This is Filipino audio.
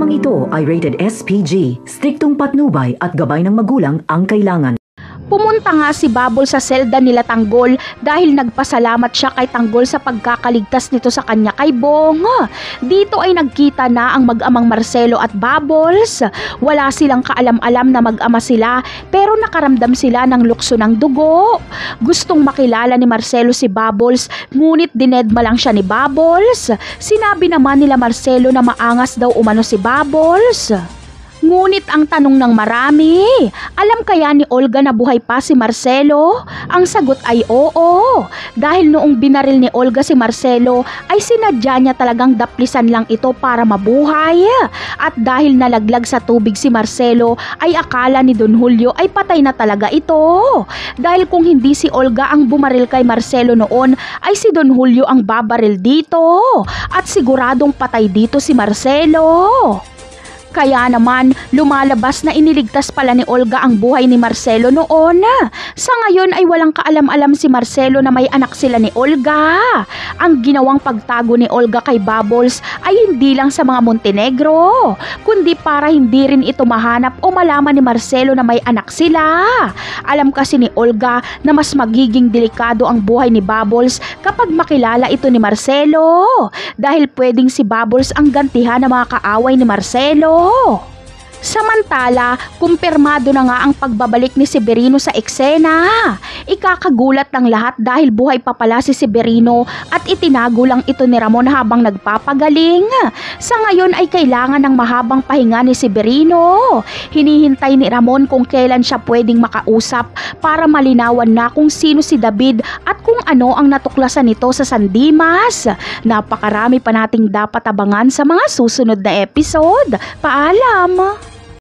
Programang ito ay rated SPG. Striktong patnubay at gabay ng magulang ang kailangan. Pumunta nga si Bubbles sa selda nila Tanggol dahil nagpasalamat siya kay Tanggol sa pagkakaligtas nito sa kanya kay Bong. Dito ay nagkita na ang mag-amang Marcelo at Bubbles. Wala silang kaalam-alam na mag-ama sila pero nakaramdam sila ng lukso ng dugo. Gustong makilala ni Marcelo si Bubbles ngunit dinedma lang siya ni Bubbles. Sinabi naman nila Marcelo na maangas daw umano si Bubbles. Ngunit ang tanong ng marami, alam kaya ni Olga na buhay pa si Marcelo? Ang sagot ay oo. Dahil noong binaril ni Olga si Marcelo ay sinadya niya talagang daplisan lang ito para mabuhay. At dahil nalaglag sa tubig si Marcelo ay akala ni Don Julio ay patay na talaga ito. Dahil kung hindi si Olga ang bumaril kay Marcelo noon ay si Don Julio ang babaril dito. At siguradong patay dito si Marcelo. Kaya naman, lumalabas na iniligtas pala ni Olga ang buhay ni Marcelo noon. Sa ngayon ay walang kaalam-alam si Marcelo na may anak sila ni Olga. Ang ginawang pagtago ni Olga kay Bubbles ay hindi lang sa mga Montenegro, kundi para hindi rin ito mahanap o malaman ni Marcelo na may anak sila. Alam kasi ni Olga na mas magiging delikado ang buhay ni Bubbles kapag makilala ito ni Marcelo. Dahil pwedeng si Bubbles ang gantihan ng mga kaaway ni Marcelo. Samantala, kumpirmado na nga ang pagbabalik ni Severino sa eksena. Ikakagulat ng lahat dahil buhay pa pala si Severino at itinago lang ito ni Ramon habang nagpapagaling. Sa ngayon ay kailangan ng mahabang pahinga ni Severino. Hinihintay ni Ramon kung kailan siya pwedeng makausap para malinawan na kung sino si David at kung ano ang natuklasan nito sa San Dimas. Napakarami pa nating dapat abangan sa mga susunod na episode. Paalam!